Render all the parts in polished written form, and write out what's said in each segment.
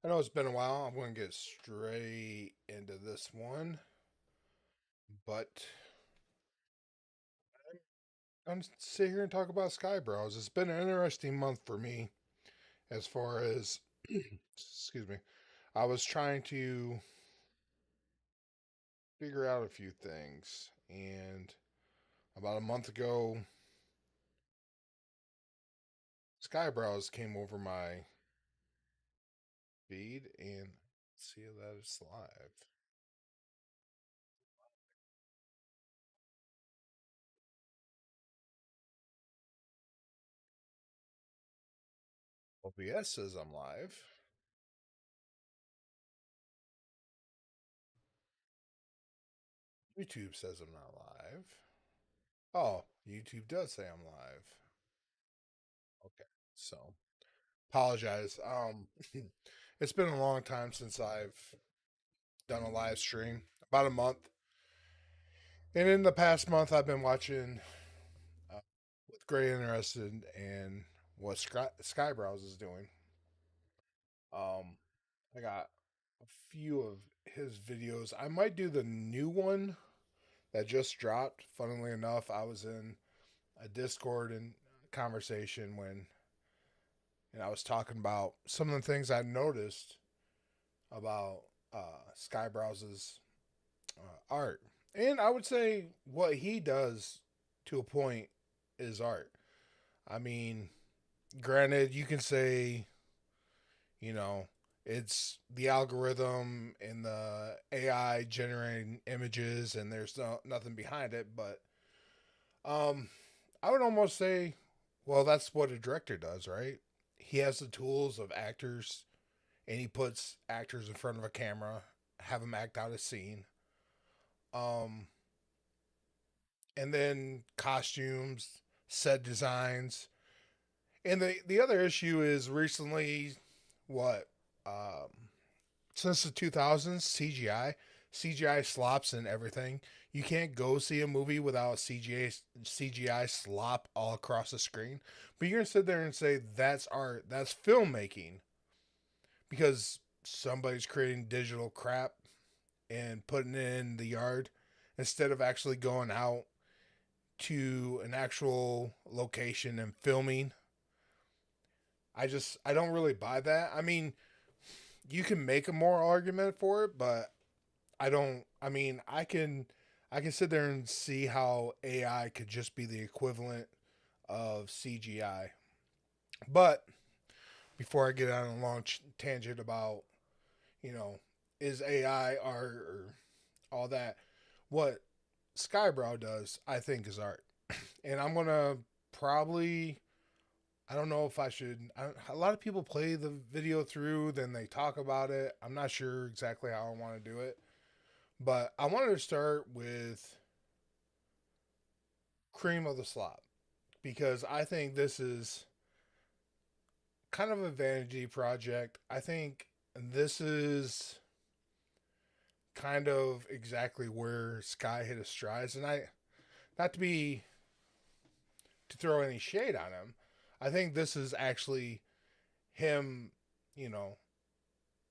I know it's been a while. I'm going to get straight into this one, but I'm going to sit here and talk about SkyeBrows. It's been an interesting month for me as far as, excuse me, I was trying to figure out a few things. And about a month ago, SkyeBrows came over my feed and see that it's live. OBS says I'm live. YouTube says I'm not live. Oh, YouTube does say I'm live. Okay. So apologize. It's been a long time since I've done a live stream, about a month. And in the past month, I've been watching uh, with great interest in what SkyeBrows is doing. Um, I got a few of his videos. I might do the new one that just dropped. Funnily enough, I was in a Discord and conversation when and I was talking about some of the things I noticed about SkyeBrows's art. And I would say what he does to a point is art. I mean, granted, you can say, you know, it's the algorithm and the AI generating images and there's nothing behind it, but um, I would almost say, well, that's what a director does, right? He has the tools of actors and he puts actors in front of a camera, have them act out a scene. Um, and then costumes, set designs. And the other issue is recently what since the 2000s CGI slops in everything. You can't go see a movie without CGI slop all across the screen. But you're going to sit there and say that's art, that's filmmaking because somebody's creating digital crap and putting it in the yard instead of actually going out to an actual location and filming. I don't really buy that. I mean, you can make a moral argument for it, but I don't. I mean, I can sit there and see how AI could just be the equivalent of CGI. But before I get on a long tangent about you know is AI art or all that, what Skybrow does, I think, is art, and I'm gonna probably I don't know if I should. A lot of people play the video through, then they talk about it. I'm not sure exactly how I want to do it, but I wanted to start with cream of the slop because I think this is kind of a vanity project. I think this is kind of exactly where Sky hit his strides, and I not to be to throw any shade on him. I think this is actually him, you know,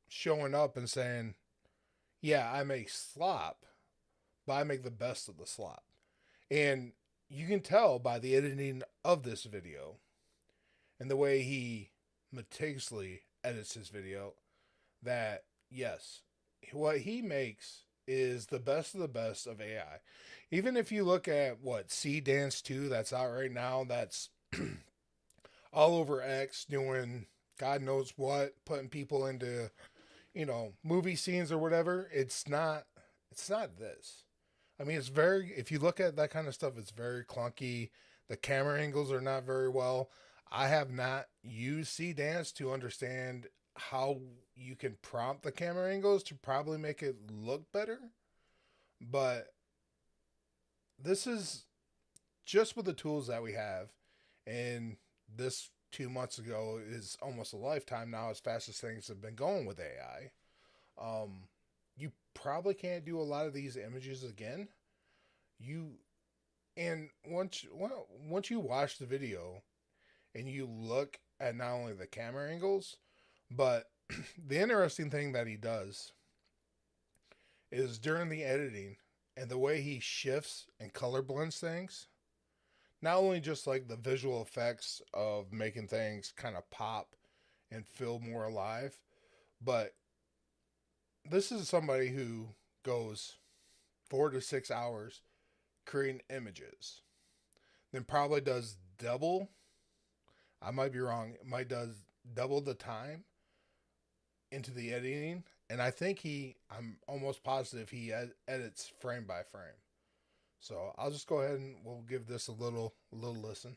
showing up and saying, yeah, I make slop, but I make the best of the slop. And you can tell by the editing of this video and the way he meticulously edits his video that, yes, what he makes is the best of the best of AI. Even if you look at what C Dance 2 that's out right now, that's all over X doing God knows what, putting people into movie scenes or whatever. It's not this. I mean, it's very if you look at that kind of stuff, it's very clunky. The camera angles are not very well. I have not used C Dance to understand how you can prompt the camera angles to probably make it look better. But this is just with the tools that we have. And this 2 months ago is almost a lifetime now as fast as things have been going with AI. You probably can't do a lot of these images again. You and once you watch the video and you look at not only the camera angles, but The interesting thing that he does is during the editing and the way he shifts and color blends things, not only just like the visual effects of making things kind of pop and feel more alive, but this is somebody who goes 4 to 6 hours creating images, then probably does double, I might be wrong, it might does double the time into the editing. And I think I'm almost positive he edits frame by frame. So I'll just go ahead and we'll give this a little listen.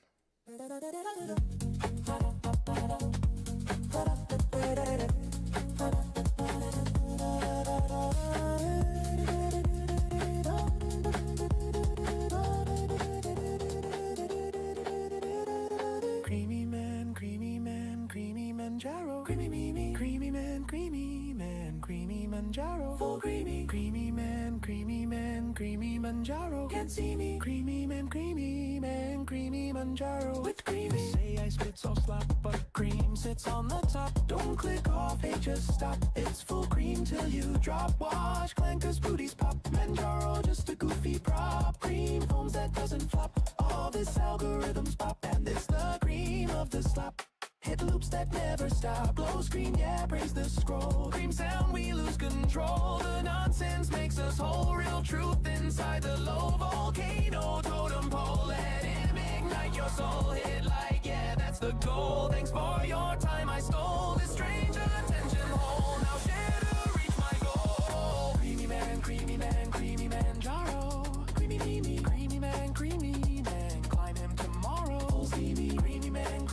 Creamy man, creamy man, creamy Manjaro. Creamy me, creamy man, creamy man, creamy Manjaro. Full creamy, creamy man, creamy man, creamy Manjaro. Can't see me, creamy man, creamy man, creamy Manjaro. With creamy, say I spit so slop, but cream sits on the top. Don't click off, hey, just stop. It's full cream till you drop. Watch clankers booties pop. Manjaro, just a goofy prop. Cream foams that doesn't flop. All this algorithms pop, and it's the cream of the slop. Hit loops that never stop. Glow screen, yeah, praise the scroll. Cream sound, we lose control. The nonsense makes us whole. Real truth inside the low volcano totem pole. Let him ignite your soul. Hit like, yeah, that's the goal. Thanks for your time, I stole this strange attention hole. Now share to reach my goal. Creamy man, creamy man, creamy man, Jaro. Creamy, creamy man, creamy man. Climb him tomorrow. Full steamy, creamy man,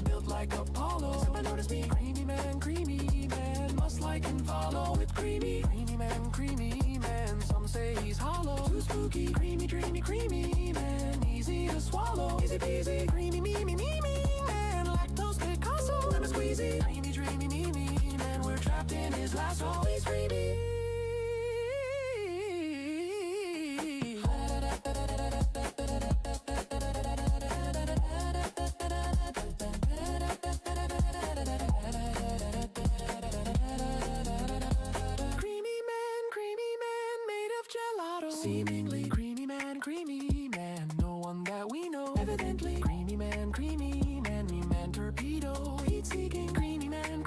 built like Apollo. Someone notice me, creamy man, must like and follow with creamy man. Some say he's hollow, too spooky, creamy, dreamy, creamy man, easy to swallow, easy peasy, creamy, me, man, lactose Picasso, lemon squeezy, creamy, dreamy, me, man, we're trapped in his lasso, he's creamy. Seemingly creamy man, no one that we know. Evidently, creamy man, me man torpedo. Heat seeking, creamy man,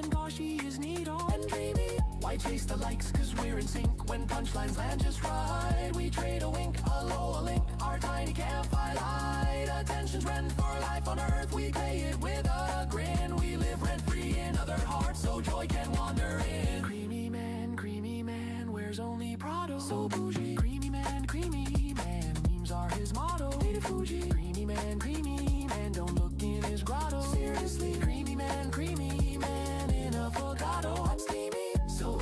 gosh, he is neato and dreamy. Why chase the likes? Cause we're in sync. When punchlines land just right, we trade a wink, a low, a link. Our tiny campfire light, attention's rent for life on earth. We pay it with a grin. We live rent free in other hearts, so joy can wander in. Creamy man, wears only Prado. So bougie, creamy man, memes are his motto. Native Fuji, creamy man, don't look in his grotto. Seriously, creamy man, in avocado. Hot steamy, so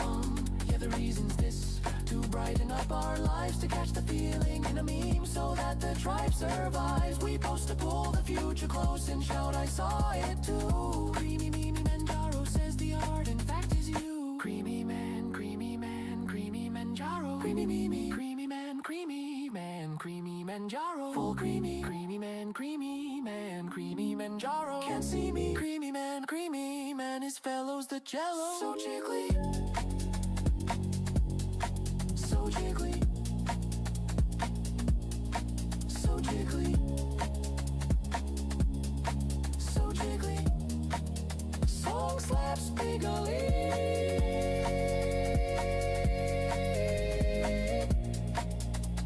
yeah, the reason's this: to brighten up our lives, to catch the feeling in a meme, so that the tribe survives. We post to pull the future close and shout, I saw it too. Creamy Manjaro says the art, in fact, is you. Creamy man, Manjaro. Creamy man, creamy Manjaro. Full creamy man, creamy Manjaro. Can't see me, creamy man, his fellows the jello. So jiggly, so jiggly, so jiggly, so jiggly. Song slaps bigly.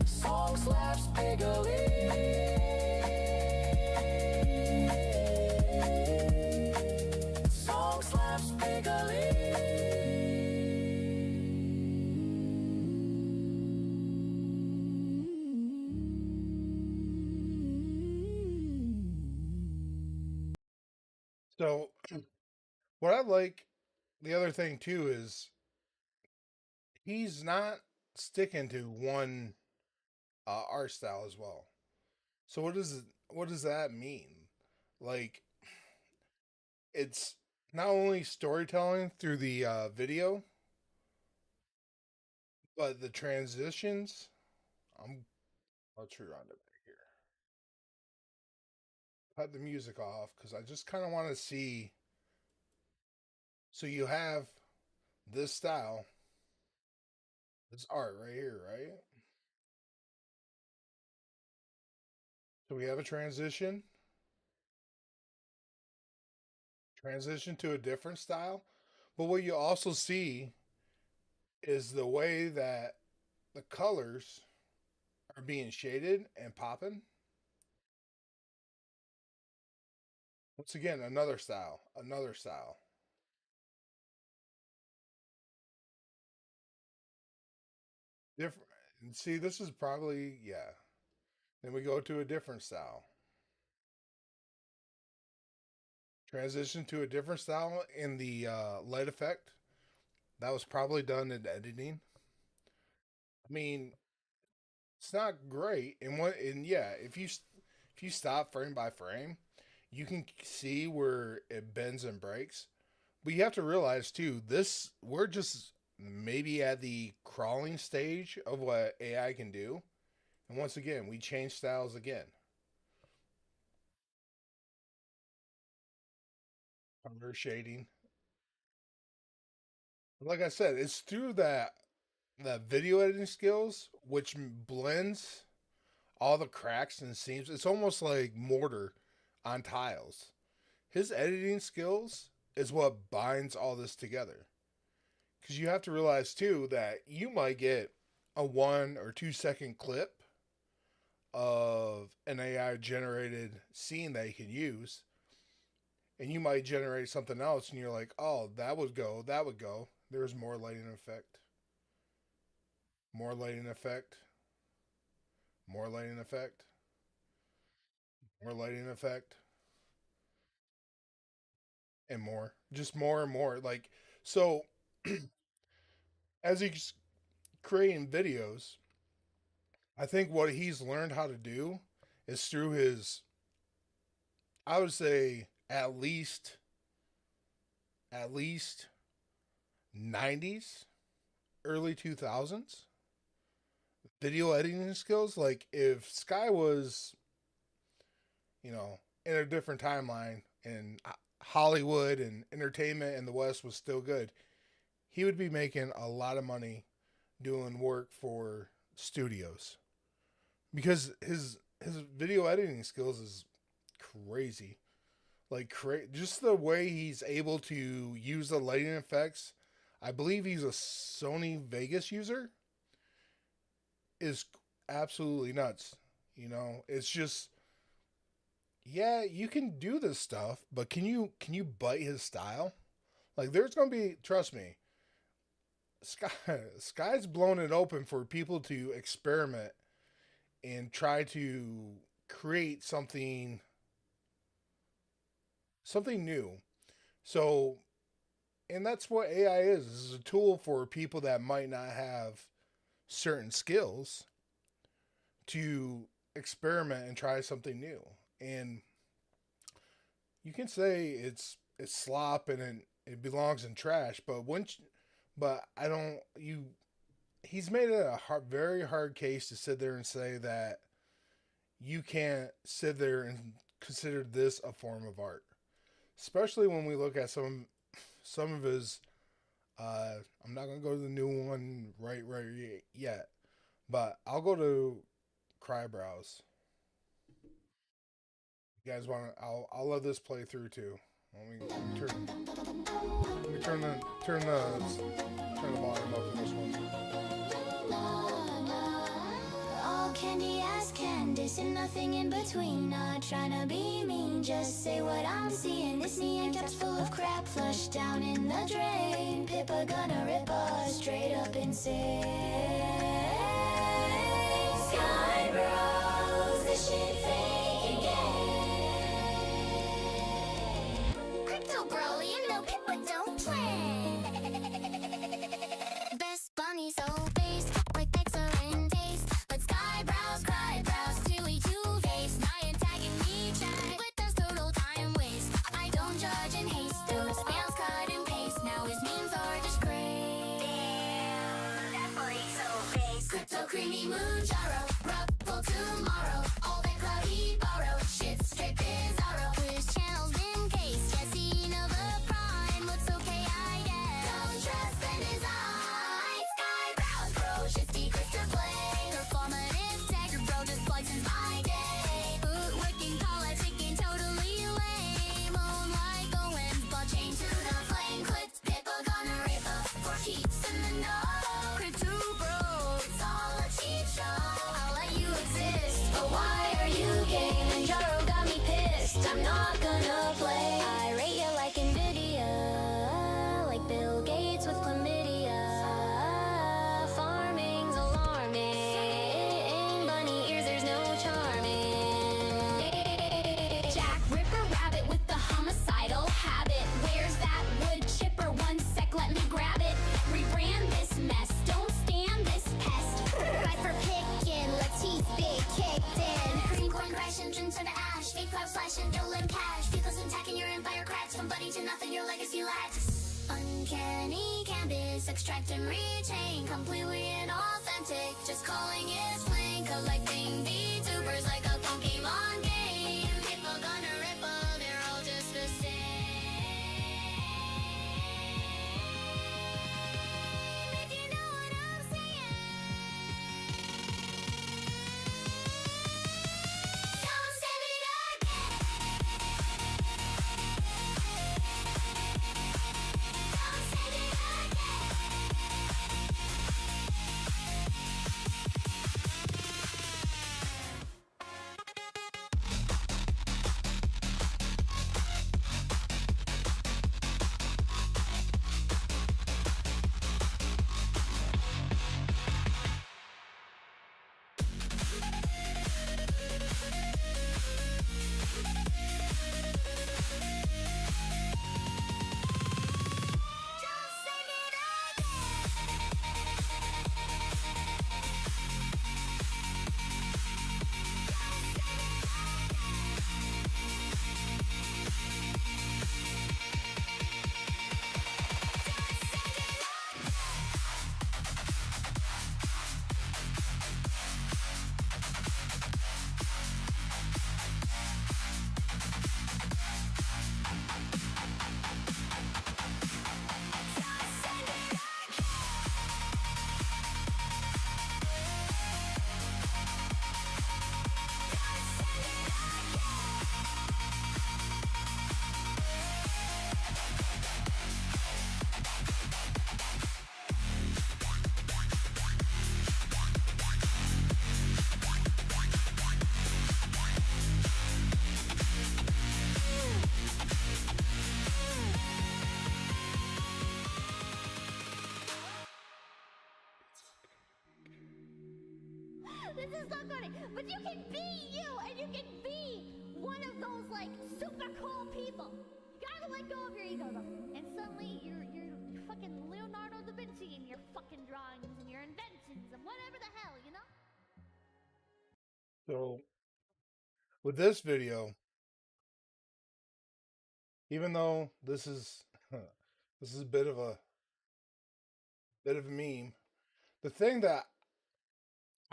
Slaps bigly. Song slaps bigly. So what I like, the other thing too, is he's not sticking to one art style as well. So what does that mean? Like, it's not only storytelling through the video, but the transitions. I'll try around it back here. Cut the music off because I just kind of want to see So you have this style, this art right here, right? So we have a transition to a different style. But what you also see is the way that the colors are being shaded and popping. Once again, another style, another style. Different. And see, this is probably, yeah. Then we go to a different style. Transition to a different style in the light effect. That was probably done in editing. I mean, it's not great. And yeah, if you stop frame by frame, you can see where it bends and breaks. But you have to realize too, this we're just maybe at the crawling stage of what AI can do. And once again, we change styles again. Color shading. Like I said, it's through that video editing skills which blends all the cracks and seams. It's almost like mortar on tiles. His editing skills is what binds all this together. Because you have to realize too that you might get a 1 or 2 second clip of an AI generated scene that you can use, and you might generate something else, and you're like, oh, that would go, that would go. There's more lighting effect, more lighting effect, more lighting effect, more lighting effect, and more, just more and more. Like, so as he's creating videos, I think what he's learned how to do is through his, I would say, at least 90s, early 2000s video editing skills. Like if Sky was, in a different timeline and Hollywood and entertainment in the West was still good, he would be making a lot of money doing work for studios because his video editing skills is crazy. Like just the way he's able to use the lighting effects. I believe he's a Sony Vegas user. Is absolutely nuts. It's just, yeah, you can do this stuff, but can you bite his style? Like there's gonna be, trust me, Sky Sky's blown it open for people to experiment and try to create something new. So, and that's what AI is. This is a tool for people that might not have certain skills to experiment and try something new. And you can say it's slop and it belongs in trash, but I don't you he's made it a very hard case to sit there and say that you can't sit there and consider this a form of art, especially when we look at some of his. I'm not gonna go to the new one right yet, but I'll go to SkyeBrows. You guys want to? I'll let this play through too. Let me turn the volume up for this one. All candy ass Candice and nothing in between. Not trying to be mean, just say what I'm seeing. This neon cap's full of crap, flushed down in the drain. Pippa gonna rip us straight up insane. SkyeBrows, this shit fake again. Crypto bro, you know Pippa don't play. Best bunny so based, like excellent taste. But SkyeBrows, Chewy two-faced. Nyan tagging me chat, but that's total time waste. I don't judge and haste those spams cut and paste. Now his memes are just great. Damn, that boy's so based. Crypto creamy moonjaro, ruffle tomorrow. All that cloudy borrow, shit straight bizarro. His channel's been cased, yeah, seen of a prime. Looks okay, uncanny cannabis, extract and retain, completely inauthentic. Just calling it plain, collecting VTubers like a Pokemon game. People gonna ripple, they're all just the same. If you know what I'm saying. Don't say it again. Don't say it again. Don't say it This is so funny, but you can be you, and you can be one of those like super cool people. You gotta let go of your ego though, and suddenly you're fucking Leonardo da Vinci in your fucking drawings and your inventions and whatever the hell, you know? So with this video, even though this is this is a bit of a meme, the thing that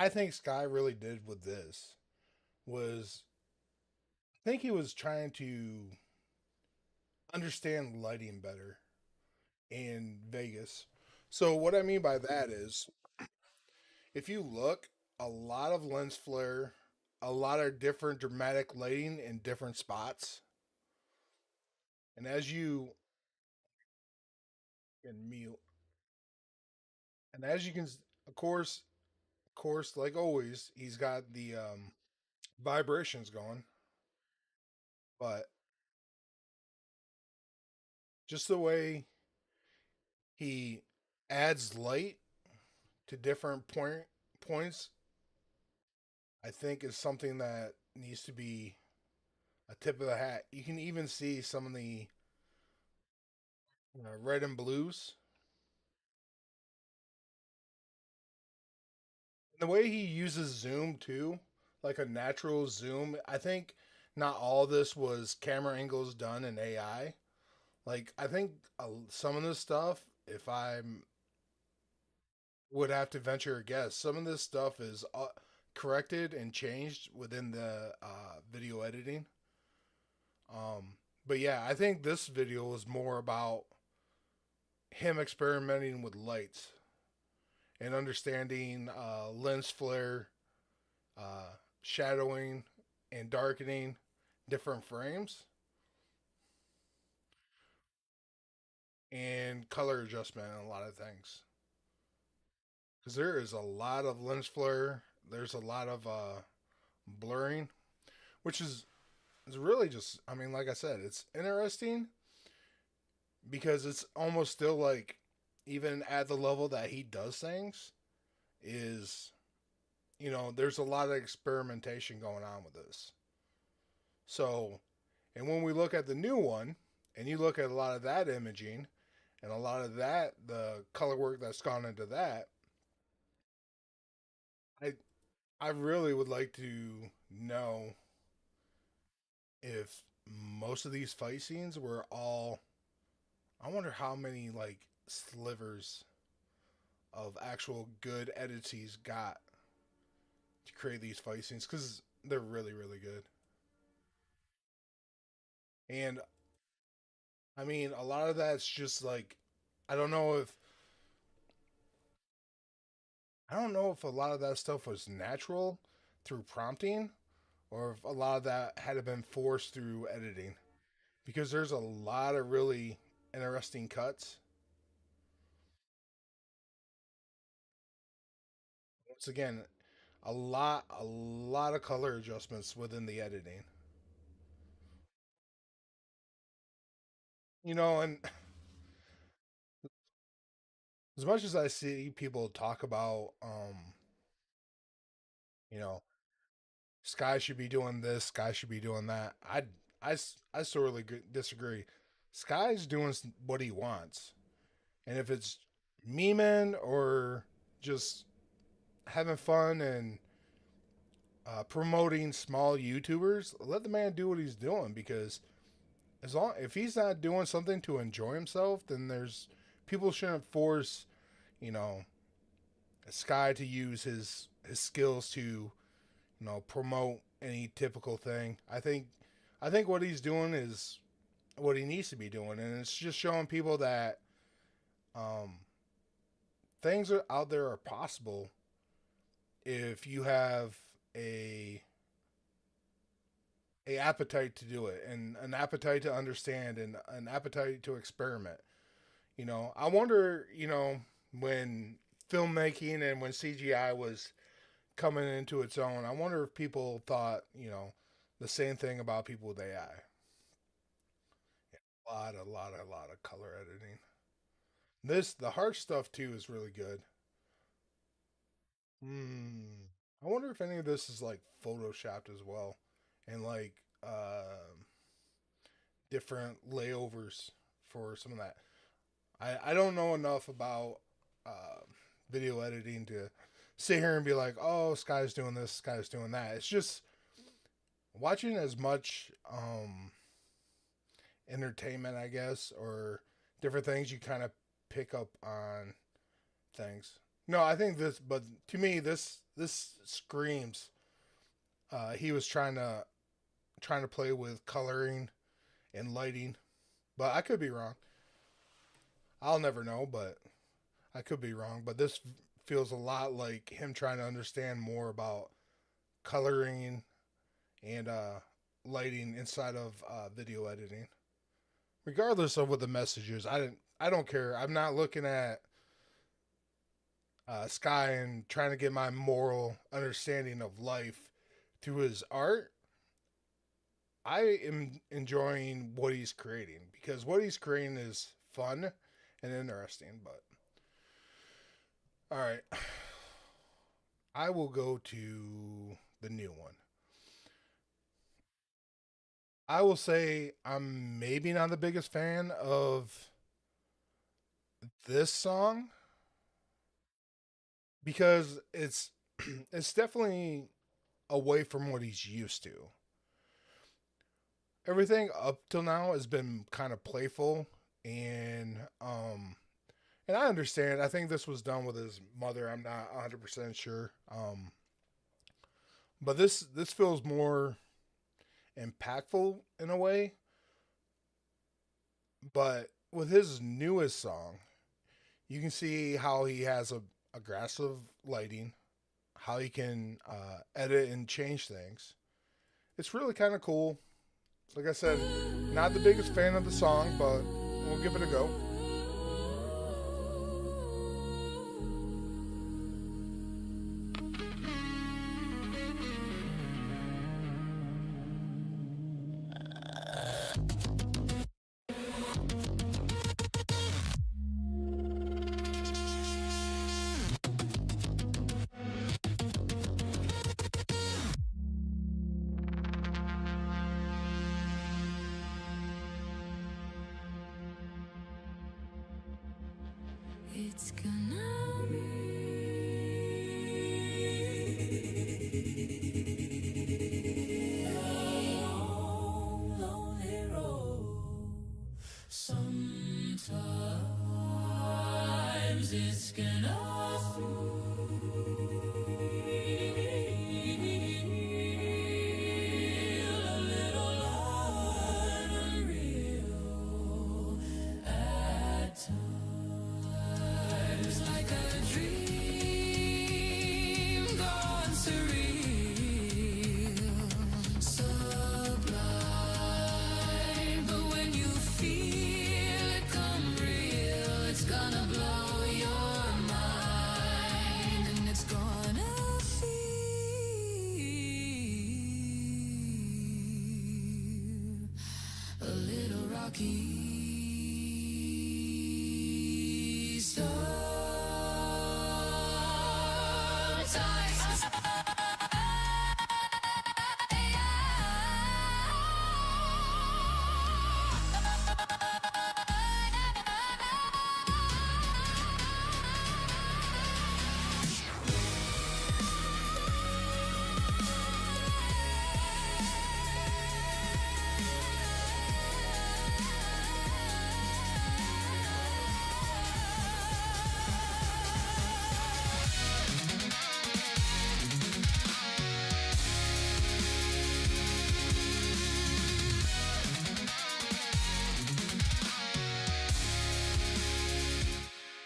I think Sky really did with this was I think he was trying to understand lighting better in Vegas. So what I mean by that is if you look, a lot of lens flare, a lot of different dramatic lighting in different spots. And as you can mute, and as you can, of course, like always, he's got the vibrations going, but just the way he adds light to different points, I think is something that needs to be a tip of the hat. You can even see some of the red and blues. The way he uses zoom too, like a natural zoom. I think not all this was camera angles done in AI. Like I think some of this stuff, if I would have to venture a guess, some of this stuff is corrected and changed within the video editing. Um, but yeah, I think this video was more about him experimenting with lights and understanding lens flare, shadowing, and darkening different frames and color adjustment and a lot of things. Because there is a lot of lens flare, there's a lot of blurring, which is really just, I mean, like I said, it's interesting because it's almost still like, even at the level that he does things, is, there's a lot of experimentation going on with this. So, and when we look at the new one, and you look at a lot of that imaging and a lot of that, the color work that's gone into that, I I really would like to know if most of these fight scenes were all I wonder how many like slivers of actual good edits he's got to create these fight scenes because they're really really good. And I mean, a lot of that's just like I don't know if I don't know if a lot of that stuff was natural through prompting or if a lot of that had been forced through editing because there's a lot of really interesting cuts. Once again, a lot of color adjustments within the editing. You know, and as much as I see people talk about you know, Sky should be doing this, Sky should be doing that. I sorely disagree. Sky's doing what he wants. And if it's memeing or just having fun and promoting small YouTubers, let the man do what he's doing because as long if he's not doing something to enjoy himself, then there's people shouldn't force, you know, Sky to use his skills to, promote any typical thing. I think what he's doing is what he needs to be doing and it's just showing people that um things are out there are possible if you have a a appetite to do it and an appetite to understand and an appetite to experiment. I wonder, when filmmaking and when CGI was coming into its own, I wonder if people thought, the same thing about people with AI. A lot of color editing. The harsh stuff too is really good. Hmm. I wonder if any of this is like photoshopped as well, and like different layovers for some of that. I don't know enough about uh, video editing to sit here and be like, oh, Sky's doing this, Sky's doing that. It's just watching as much entertainment, I guess, or different things you kind of pick up on things. No, I think this, but to me, this screams he was trying to play with coloring and lighting, but I could be wrong. I'll never know, but I could be wrong. But this feels a lot like him trying to understand more about coloring and lighting inside of video editing. Regardless of what the message is, I don't care. I'm not looking at Sky and trying to get my moral understanding of life through his art. I am enjoying what he's creating because what he's creating is fun and interesting. But all right, I will go to the new one. I will say I'm maybe not the biggest fan of this song because it's definitely away from what he's used to. Everything up till now has been kind of playful and I understand. I think this was done with his mother. I'm not 100% sure. But this feels more impactful in a way. But with his newest song, you can see how he has a aggressive lighting, how he can edit and change things. It's really kind of cool. Like I said, not the biggest fan of the song, but we'll give it a go. It's gonna be a long, lonely road. Sometimes rocky. Sometimes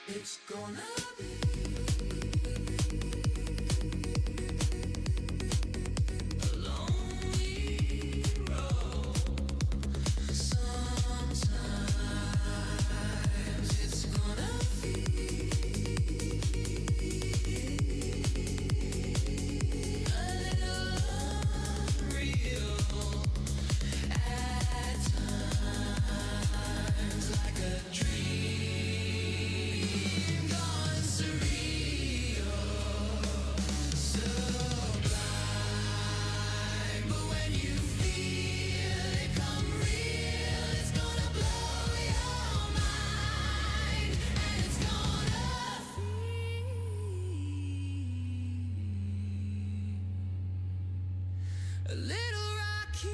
it's gonna be a lonely road. Sometimes it's gonna feel a little unreal at times, like a dream gone surreal, sublime. But when you feel it come real, it's gonna blow your mind, and it's gonna feel a little rocky.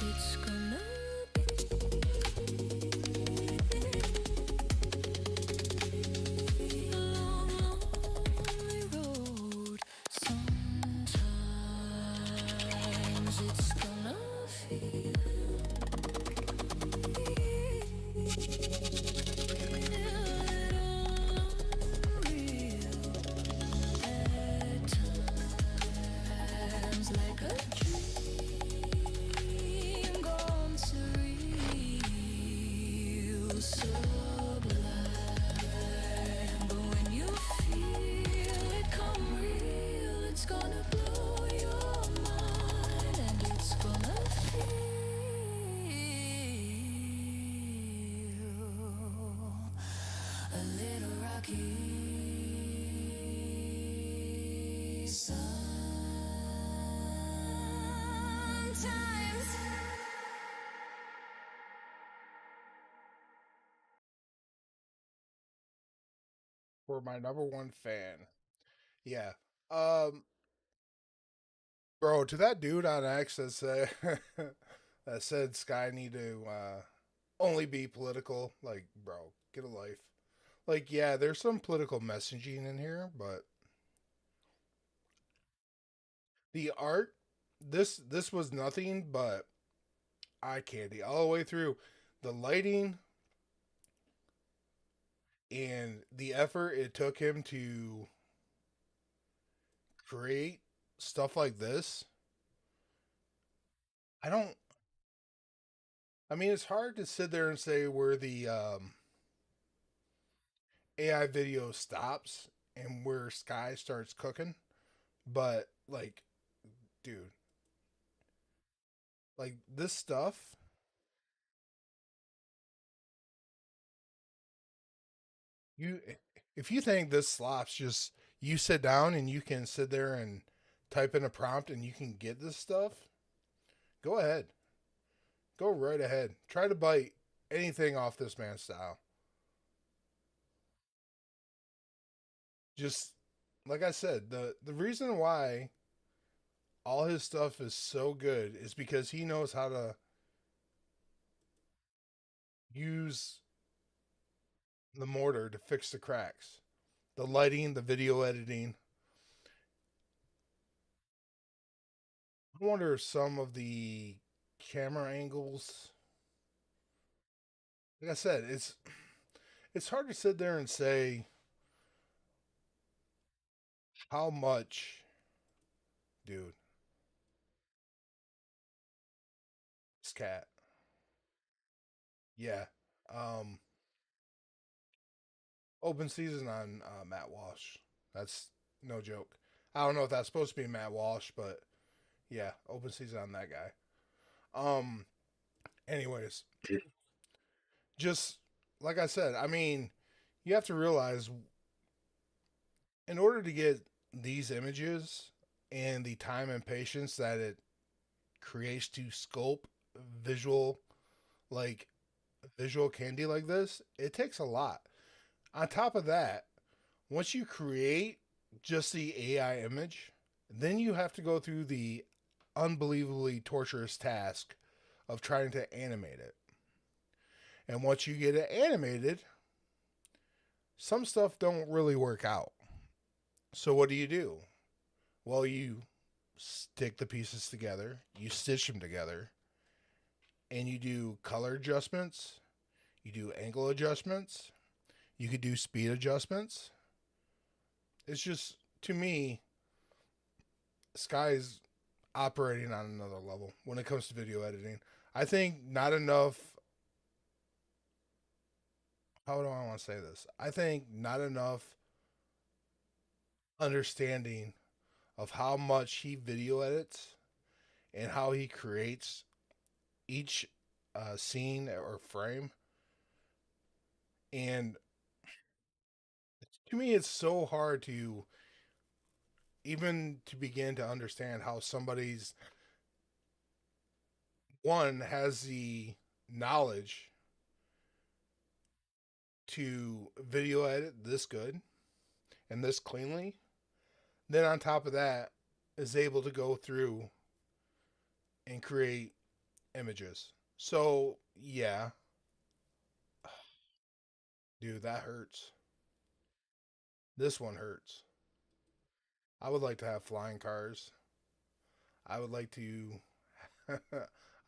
It's gonna be a long, lonely road. Sometimes it's gonna feel unreal at times, like a dream gone surreal, sublime. But when you feel it come real, it's gonna blow your mind, and it's gonna feel a little rocky. Sometimes For my number one fan. Yeah. Um, bro, to that dude on X that said that said Sky need to only be political, like, bro, get a life. Like, yeah, there's some political messaging in here, but the art, this was nothing but eye candy all the way through. The lighting and the effort it took him to create stuff like this. I don't. I mean, it's hard to sit there and say where the AI video stops and where Sky starts cooking, but like, dude, like this stuff. You if you think this slops, just you sit down and you can sit there and type in a prompt and you can get this stuff, go ahead. Go right ahead. Try to bite anything off this man's style. Just like I said, the reason why all his stuff is so good is because he knows how to use the mortar to fix the cracks. The lighting, the video editing. I wonder if some of the camera angles, like I said, it's hard to sit there and say how much, dude, this cat. Yeah. Um Open season on Matt Walsh. That's no joke. I don't know if that's supposed to be Matt Walsh, but yeah, open season on that guy. Um anyways, just like I said, I mean, you have to realize in order to get these images and the time and patience that it creates to sculpt visual like visual candy like this, it takes a lot. On top of that, once you create just the AI image, then you have to go through the unbelievably torturous task of trying to animate it. And once you get it animated, some stuff don't really work out. So what do? Well, you stick the pieces together, you stitch them together, and you do color adjustments, you do angle adjustments, you could do speed adjustments. It's just, to me, Sky's operating on another level when it comes to video editing. I think not enough. How do I want to say this? I think not enough understanding of how much he video edits and how he creates each scene or frame. And to me, it's so hard to even to begin to understand how somebody's one has the knowledge to video edit this good and this cleanly. Then on top of that, is able to go through and create images. So yeah, dude, that hurts. This one hurts. I would like to have flying cars. I would like to. I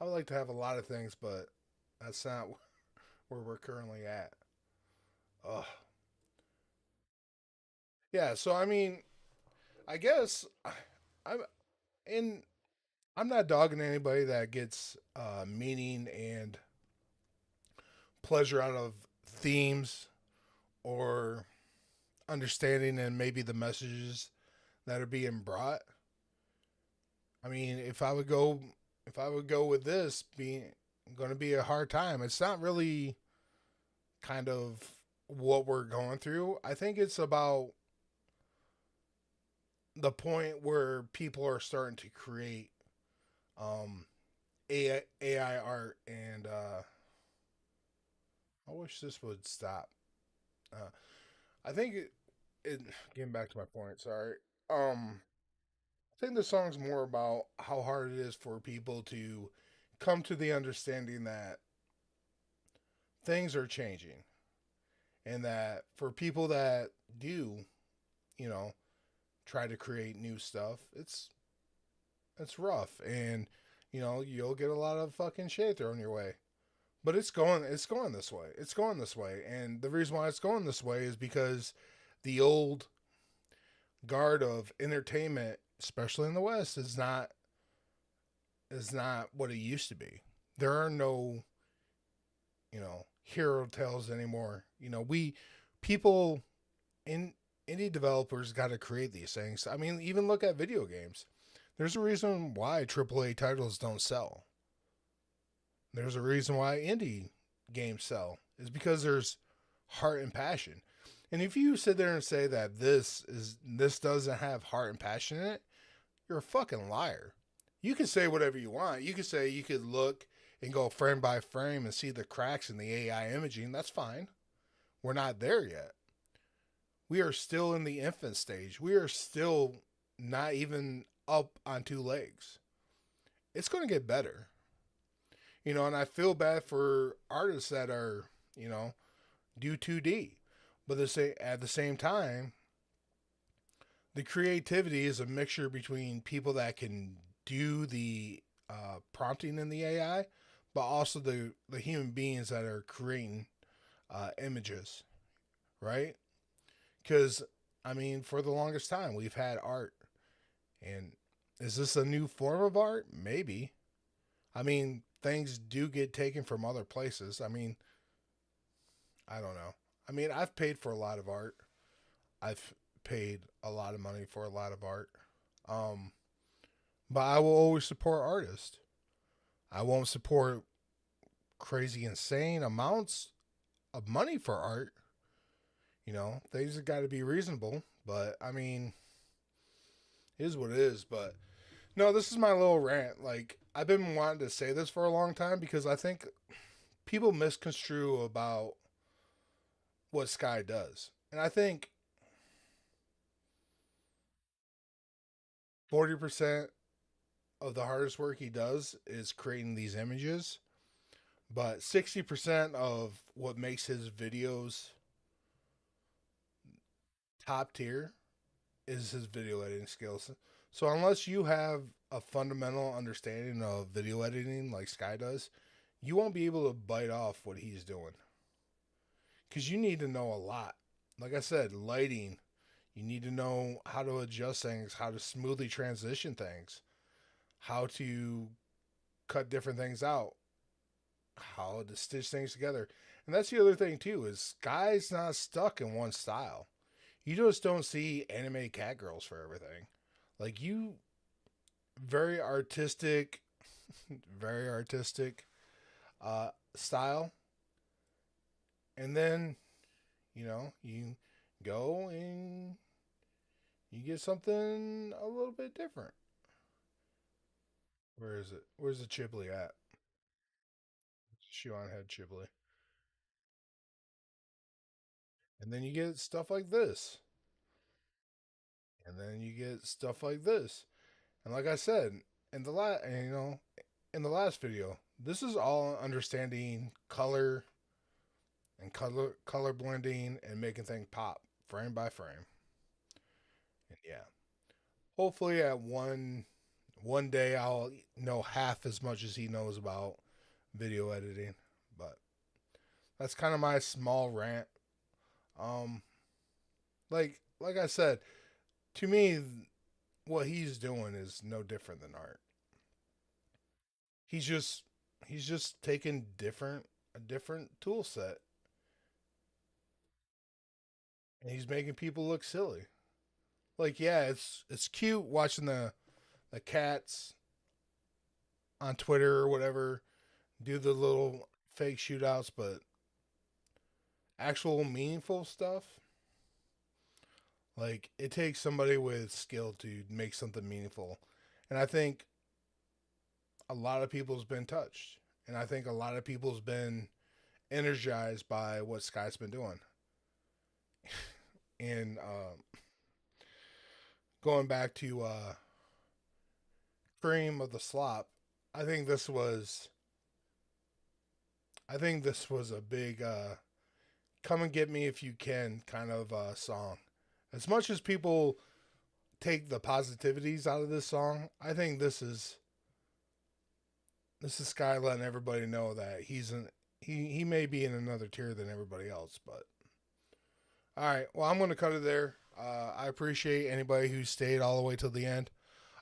would like to have a lot of things, but that's not where we're currently at. Ugh. Yeah. So I mean, I guess I'm in. I'm not dogging anybody that gets meaning and pleasure out of themes or understanding and maybe the messages that are being brought. I mean, if I would go with this being going to be a hard time. It's not really kind of what we're going through. I think it's about the point where people are starting to create um AI art and I wish this would stop. Uh I think it getting back to my point, sorry. I think the song's more about how hard it is for people to come to the understanding that things are changing and that for people that do, you know, try to create new stuff, it's rough and you'll get a lot of fucking shade thrown your way. But it's going this way. It's going this way. And the reason why it's going this way is because the old guard of entertainment, especially in the West, is not what it used to be. There are no, hero tales anymore. We people in indie developers got to create these things. I mean, even look at video games. There's a reason why AAA titles don't sell. There's a reason why indie games sell. Is because there's heart and passion. And if you sit there and say that this doesn't have heart and passion in it, you're a fucking liar. You can say whatever you want. You could say you could look and go frame by frame and see the cracks in the AI imaging. That's fine. We're not there yet. We are still in the infant stage. We are still not even up on two legs. It's going to get better. And I feel bad for artists that are, do 2D. But at the same time, the creativity is a mixture between people that can do the prompting in the AI, but also the human beings that are creating images, right? Because, I mean, for the longest time, we've had art. And is this a new form of art? Maybe. I mean, things do get taken from other places. I mean, I don't know. I mean, I've paid for a lot of art. I've paid a lot of money for a lot of art. Um, but I will always support artists. I won't support crazy, insane amounts of money for art. Things have got to be reasonable. But I mean, it is what it is. But no, this is my little rant. Like, I've been wanting to say this for a long time because I think people misconstrue about what Sky does. And I think 40% of the hardest work he does is creating these images, but 60% of what makes his videos top tier is his video editing skills. So unless you have a fundamental understanding of video editing like Sky does, you won't be able to bite off what he's doing. Because you need to know a lot. Like I said, lighting. You need to know how to adjust things, how to smoothly transition things, how to cut different things out, how to stitch things together. And that's the other thing too, is Sky's not stuck in one style. You just don't see anime cat girls for everything. Like, you very artistic, very artistic style. And then, you go and you get something a little bit different. Where is it? Where's the Chibli at? Shoe on head Chibli. And then you get stuff like this. And then you get stuff like this. And like I said, in the last video, this is all understanding color and color blending and making things pop frame by frame. And yeah, hopefully at one day I'll know half as much as he knows about video editing. But that's kind of my small rant. Um, like I said, to me, what he's doing is no different than art. He's just he's just taking different a different tool set and he's making people look silly. Like, yeah, it's cute watching the cats on Twitter or whatever do the little fake shootouts, but actual meaningful stuff, like, it takes somebody with skill to make something meaningful. And I think a lot of people's been touched. And I think a lot of people's been energized by what Sky's been doing. And going back to Cream of the Slop, I think this was a big come and get me if you can kind of song. As much as people take the positivities out of this song, I think this is Sky letting everybody know that he may be in another tier than everybody else. But all right, well, I'm gonna cut it there. I appreciate anybody who stayed all the way till the end.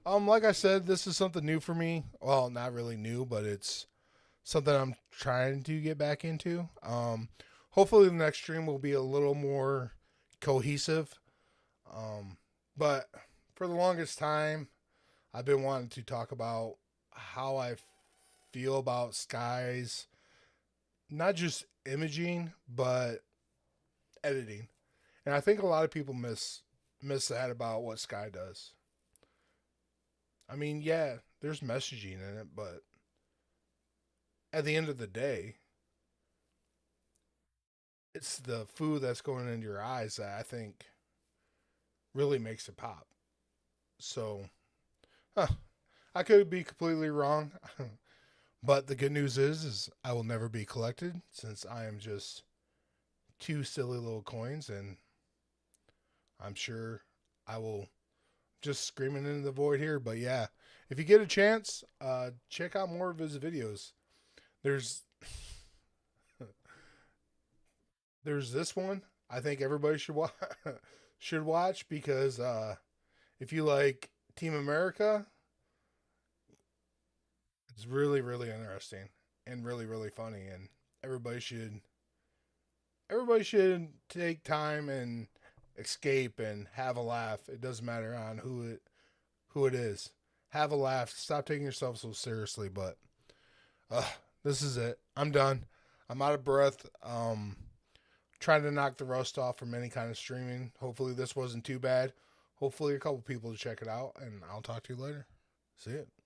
Like I said, this is something new for me. Well, not really new, but it's something I'm trying to get back into. Hopefully the next stream will be a little more cohesive. But for the longest time, I've been wanting to talk about how I feel about Sky's not just imaging, but editing. And I think a lot of people miss that about what Sky does. I mean, yeah, there's messaging in it, but at the end of the day, it's the food that's going into your eyes that I think really makes it pop. So, huh, I could be completely wrong, but the good news is I will never be collected since I am just two silly little coins, and I'm sure I will just screaming into the void here. But yeah, if you get a chance, check out more of his videos. There's there's this one I think everybody should should watch because if you like Team America, it's really interesting and really funny, and everybody should everybody should take time and escape and have a laugh. It doesn't matter on who it is. Have a laugh. Stop taking yourself so seriously. But uh, this is it. I'm done. I'm out of breath. Trying to knock the rust off from any kind of streaming. Hopefully this wasn't too bad. Hopefully a couple people to check it out, and I'll talk to you later. See you.